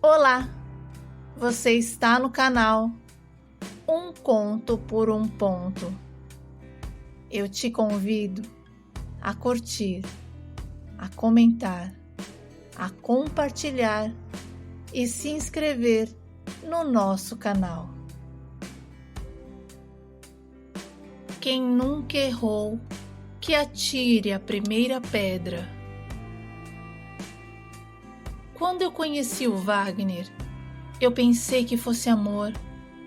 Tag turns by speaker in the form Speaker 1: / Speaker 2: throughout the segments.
Speaker 1: Olá, você está no canal Um Conto por um Ponto. Eu te convido a curtir, a comentar, a compartilhar e se inscrever no nosso canal. Quem nunca errou, que atire a primeira pedra. Quando eu conheci o Wagner, eu pensei que fosse amor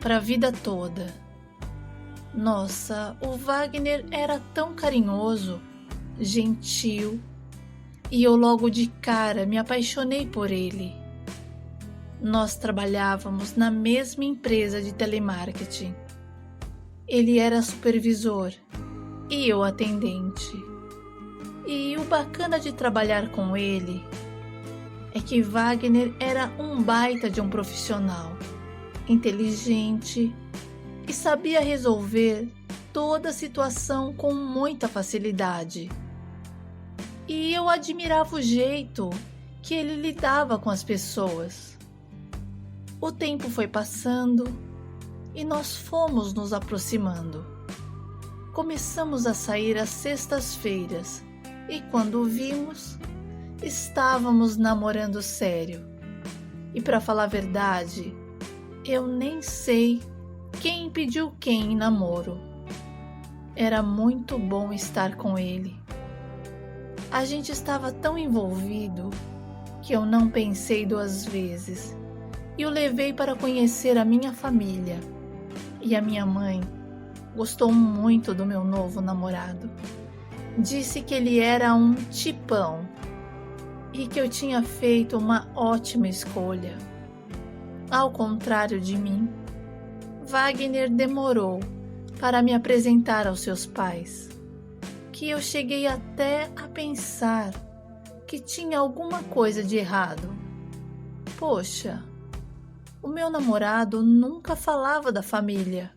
Speaker 1: para a vida toda. Nossa, o Wagner era tão carinhoso, gentil, e eu logo de cara me apaixonei por ele. Nós trabalhávamos na mesma empresa de telemarketing. Ele era supervisor e eu atendente. E o bacana de trabalhar com ele é que Wagner era um baita de um profissional, inteligente e sabia resolver toda a situação com muita facilidade. E eu admirava o jeito que ele lidava com as pessoas. O tempo foi passando e nós fomos nos aproximando. Começamos a sair às sextas-feiras e quando o vimos, estávamos namorando sério. E para falar a verdade, eu nem sei quem pediu quem em namoro. Era muito bom estar com ele. A gente estava tão envolvido que eu não pensei duas vezes e o levei para conhecer a minha família. E a minha mãe gostou muito do meu novo namorado. Disse que ele era um tipão e que eu tinha feito uma ótima escolha. Ao contrário de mim, Wagner demorou para me apresentar aos seus pais, que eu cheguei até a pensar que tinha alguma coisa de errado. Poxa, o meu namorado nunca falava da família,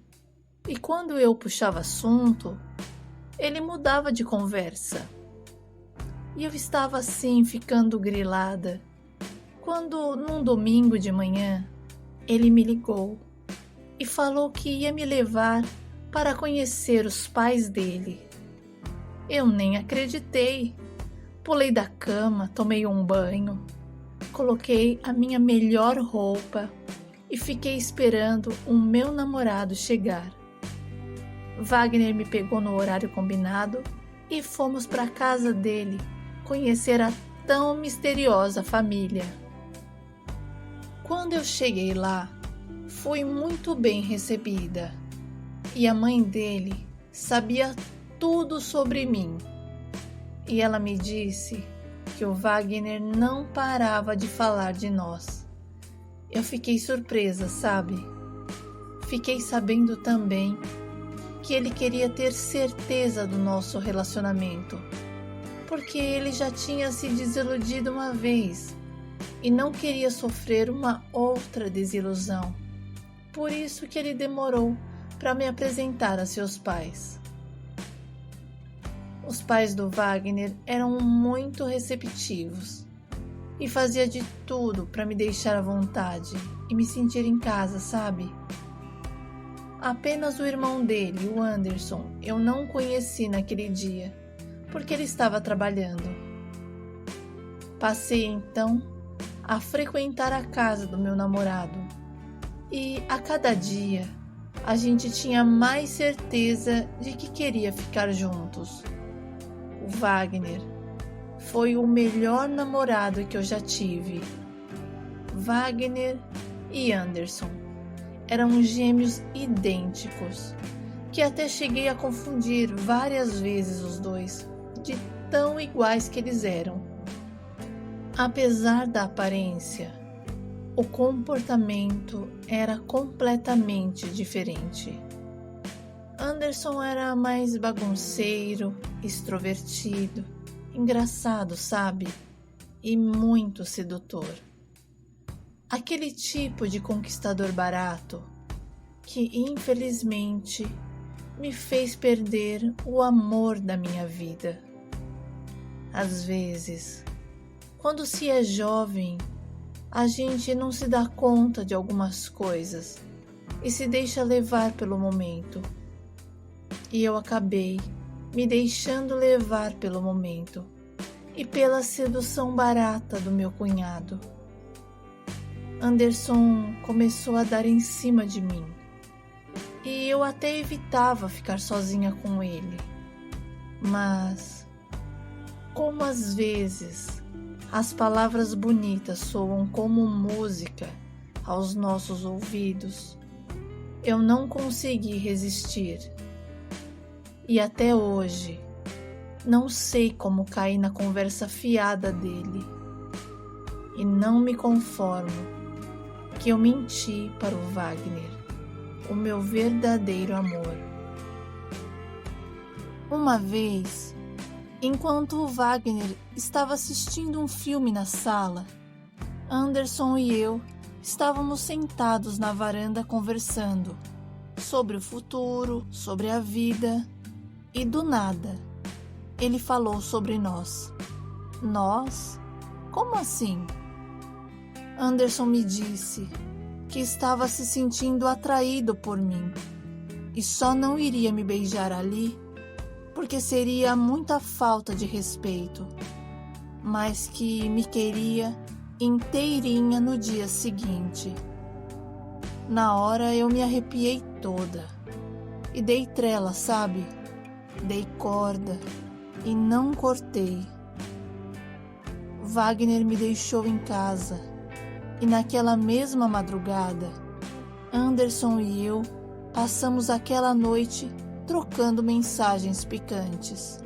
Speaker 1: e quando eu puxava assunto, ele mudava de conversa. E eu estava assim ficando grilada, quando num domingo de manhã ele me ligou e falou que ia me levar para conhecer os pais dele. Eu nem acreditei. Pulei da cama, tomei um banho, coloquei a minha melhor roupa e fiquei esperando o meu namorado chegar. Wagner me pegou no horário combinado e fomos para a casa dele conhecer a tão misteriosa família. Quando eu cheguei lá, fui muito bem recebida e a mãe dele sabia tudo sobre mim. E ela me disse que o Wagner não parava de falar de nós. Eu fiquei surpresa, sabe? Fiquei sabendo também que ele queria ter certeza do nosso relacionamento, porque ele já tinha se desiludido uma vez e não queria sofrer uma outra desilusão. Por isso que ele demorou para me apresentar a seus pais. Os pais do Wagner eram muito receptivos e fazia de tudo para me deixar à vontade e me sentir em casa, sabe? Apenas o irmão dele, o Anderson, eu não conheci naquele dia, porque ele estava trabalhando. Passei então a frequentar a casa do meu namorado e a cada dia a gente tinha mais certeza de que queria ficar juntos. O Wagner foi o melhor namorado que eu já tive. Wagner e Anderson eram gêmeos idênticos, que até cheguei a confundir várias vezes os dois, de tão iguais que eles eram. Apesar da aparência, o comportamento era completamente diferente. Anderson era mais bagunceiro, extrovertido, engraçado, sabe? E muito sedutor. Aquele tipo de conquistador barato que, infelizmente, me fez perder o amor da minha vida. Às vezes, quando se é jovem, A gente não se dá conta de algumas coisas e se deixa levar pelo momento. E eu acabei me deixando levar pelo momento e pela sedução barata do meu cunhado. Anderson começou a dar em cima de mim e eu até evitava ficar sozinha com ele. Mas, como às vezes as palavras bonitas soam como música aos nossos ouvidos, eu não consegui resistir. E até hoje, não sei como caí na conversa fiada dele. E não me conformo que eu menti para o Wagner, o meu verdadeiro amor. Uma vez, enquanto o Wagner estava assistindo um filme na sala, Anderson e eu estávamos sentados na varanda conversando sobre o futuro, sobre a vida, e do nada, ele falou sobre nós. Nós? Como assim? Anderson me disse que estava se sentindo atraído por mim e só não iria me beijar ali porque seria muita falta de respeito, mas que me queria inteirinha no dia seguinte. Na hora eu me arrepiei toda e dei trela, sabe? Dei corda e não cortei. Wagner me deixou em casa e naquela mesma madrugada, Anderson e eu passamos aquela noite trocando mensagens picantes.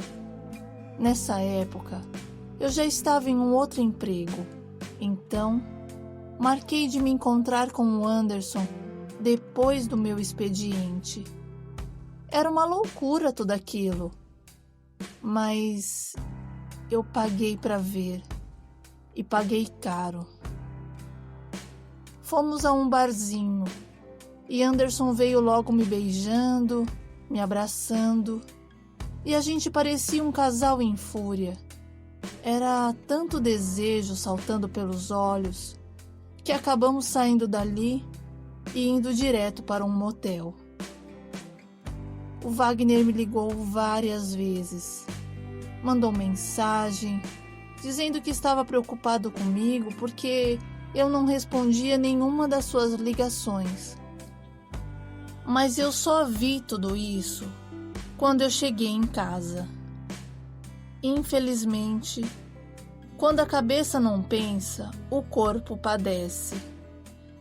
Speaker 1: Nessa época, eu já estava em um outro emprego, então marquei de me encontrar com o Anderson depois do meu expediente. Era uma loucura tudo aquilo, mas eu paguei para ver e paguei caro. Fomos a um barzinho e Anderson veio logo me beijando, me abraçando e a gente parecia um casal em fúria. Era tanto desejo saltando pelos olhos que acabamos saindo dali e indo direto para um motel. O Wagner me ligou várias vezes, mandou mensagem dizendo que estava preocupado comigo porque eu não respondia nenhuma das suas ligações. Mas eu só vi tudo isso quando eu cheguei em casa. Infelizmente, quando a cabeça não pensa, o corpo padece.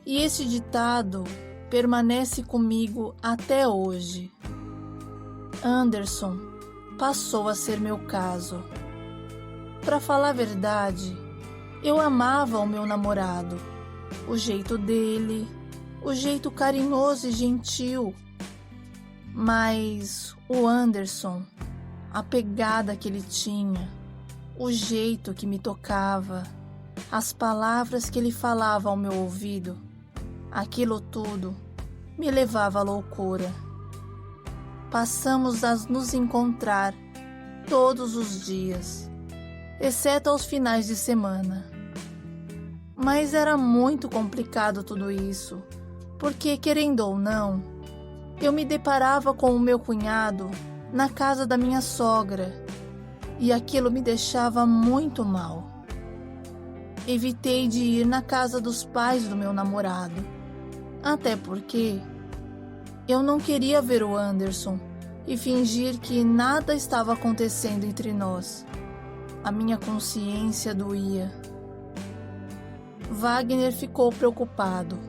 Speaker 1: E esse ditado permanece comigo até hoje. Anderson passou a ser meu caso. Para falar a verdade, eu amava o meu namorado, o jeito dele, o jeito carinhoso e gentil. Mas o Anderson, a pegada que ele tinha, o jeito que me tocava, as palavras que ele falava ao meu ouvido, aquilo tudo me levava à loucura. Passamos a nos encontrar todos os dias, exceto aos finais de semana. Mas era muito complicado tudo isso, porque, querendo ou não, eu me deparava com o meu cunhado na casa da minha sogra e aquilo me deixava muito mal. Evitei de ir na casa dos pais do meu namorado, até porque eu não queria ver o Anderson e fingir que nada estava acontecendo entre nós. A minha consciência doía. Wagner ficou preocupado.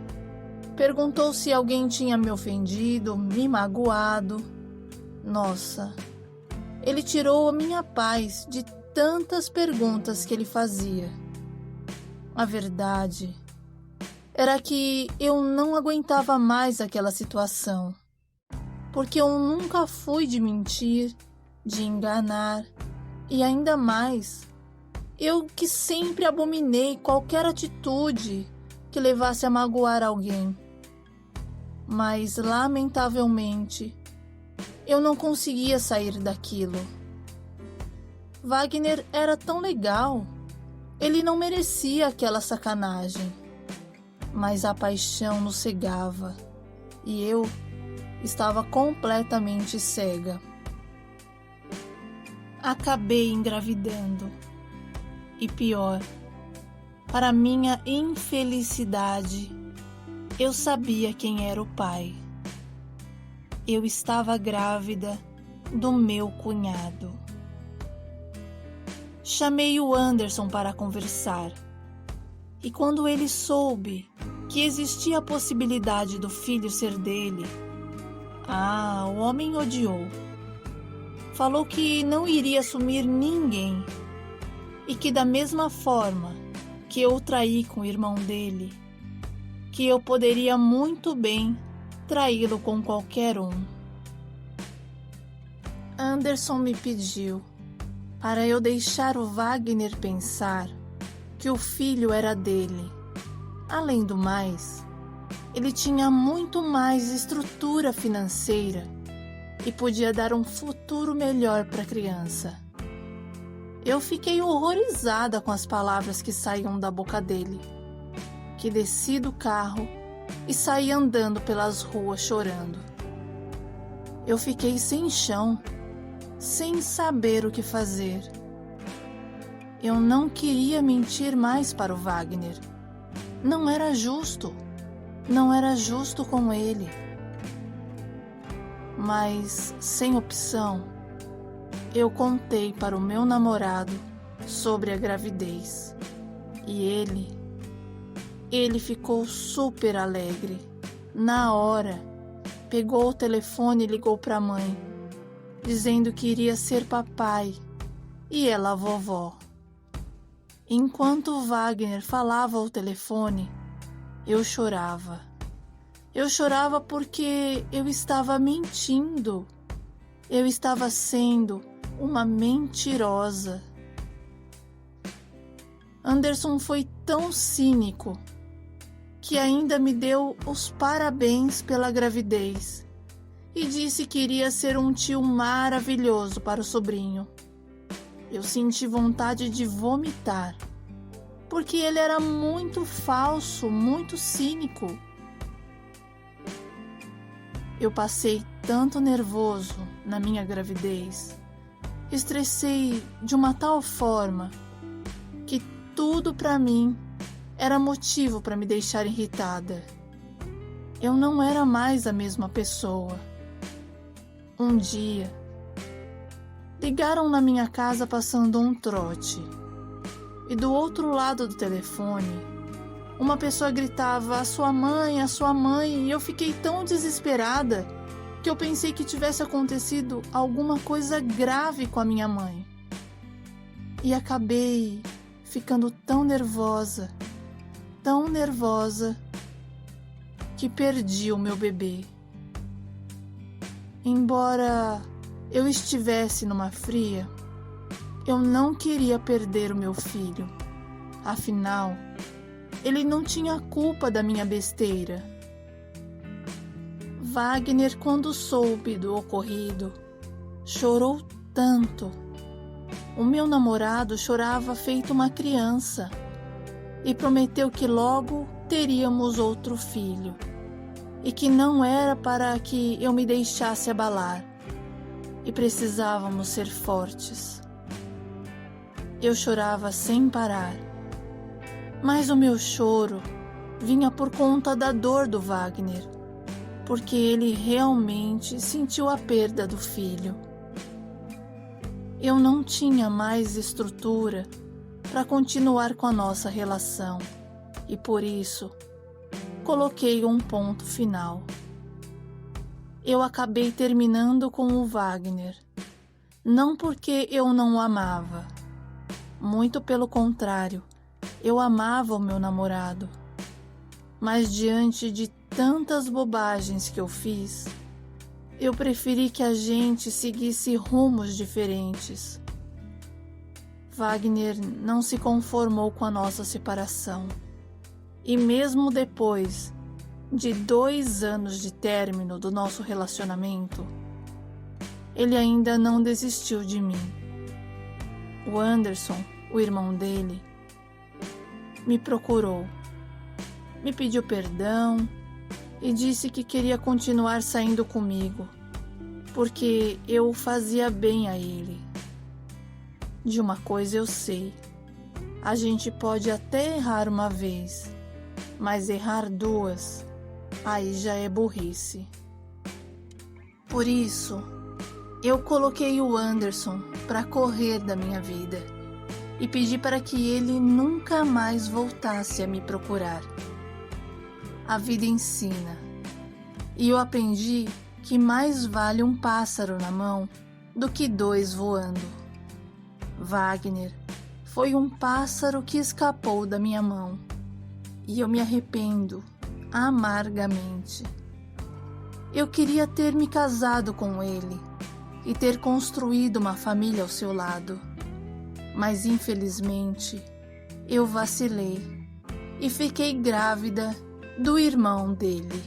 Speaker 1: Perguntou se alguém tinha me ofendido, me magoado. Nossa, ele tirou a minha paz de tantas perguntas que ele fazia. A verdade era que eu não aguentava mais aquela situação, porque eu nunca fui de mentir, de enganar, e ainda mais, eu que sempre abominei qualquer atitude que levasse a magoar alguém. Mas, lamentavelmente, eu não conseguia sair daquilo. Wagner era tão legal, ele não merecia aquela sacanagem. mas a paixão nos cegava e eu estava completamente cega. Acabei engravidando e pior, para minha infelicidade, eu sabia quem era o pai. Eu estava grávida do meu cunhado. Chamei o Anderson para conversar e quando ele soube que existia a possibilidade do filho ser dele, o homem odiou. Falou que não iria assumir ninguém e que da mesma forma que eu o traí com o irmão dele, que eu poderia muito bem traí-lo com qualquer um. Anderson me pediu para eu deixar o Wagner pensar que o filho era dele. Além do mais, ele tinha muito mais estrutura financeira e podia dar um futuro melhor para a criança. Eu fiquei horrorizada com as palavras que saíam da boca dele, que desci do carro e saí andando pelas ruas chorando. Eu fiquei sem chão, sem saber o que fazer. Eu não queria mentir mais para o Wagner. Não era justo com ele. Mas, sem opção, eu contei para o meu namorado sobre a gravidez. E ele ficou super alegre. Na hora, pegou o telefone e ligou para a mãe, dizendo que iria ser papai e ela a vovó. Enquanto o Wagner falava ao telefone, eu chorava. Eu chorava porque eu estava mentindo. Eu estava sendo uma mentirosa. Anderson foi tão cínico que ainda me deu os parabéns pela gravidez e disse que iria ser um tio maravilhoso para o sobrinho. Eu senti vontade de vomitar, porque ele era muito falso, muito cínico. Eu passei tanto nervoso na minha gravidez, estressei de uma tal forma que tudo para mim era motivo para me deixar irritada. Eu não era mais a mesma pessoa. Um dia, ligaram na minha casa passando um trote. E do outro lado do telefone, uma pessoa gritava, a sua mãe, e eu fiquei tão desesperada que eu pensei que tivesse acontecido alguma coisa grave com a minha mãe. E acabei ficando tão nervosa, que perdi o meu bebê. Embora eu estivesse numa fria, eu não queria perder o meu filho. Afinal, ele não tinha culpa da minha besteira. Wagner, quando soube do ocorrido, chorou tanto. O meu namorado chorava feito uma criança e prometeu que logo teríamos outro filho e que não era para que eu me deixasse abalar e precisávamos ser fortes. Eu chorava sem parar, mas o meu choro vinha por conta da dor do Wagner, porque ele realmente sentiu a perda do filho. Eu não tinha mais estrutura para continuar com a nossa relação e por isso coloquei um ponto final. Eu acabei terminando com o Wagner, não porque eu não o amava. Muito pelo contrário, eu amava o meu namorado. Mas diante de tantas bobagens que eu fiz, eu preferi que a gente seguisse rumos diferentes. Wagner não se conformou com a nossa separação. E mesmo depois de 2 anos de término do nosso relacionamento, ele ainda não desistiu de mim. O Anderson, o irmão dele, me procurou me pediu perdão e disse que queria continuar saindo comigo, porque eu fazia bem a ele. De uma coisa eu sei, a gente pode até errar uma vez, mas errar duas, aí já é burrice. Por isso, eu coloquei o Anderson para correr da minha vida e pedi para que ele nunca mais voltasse a me procurar. A vida ensina, e eu aprendi que mais vale um pássaro na mão do que dois voando. Wagner foi um pássaro que escapou da minha mão, e eu me arrependo amargamente. Eu queria ter me casado com ele e ter construído uma família ao seu lado, mas infelizmente eu vacilei e fiquei grávida do irmão dele.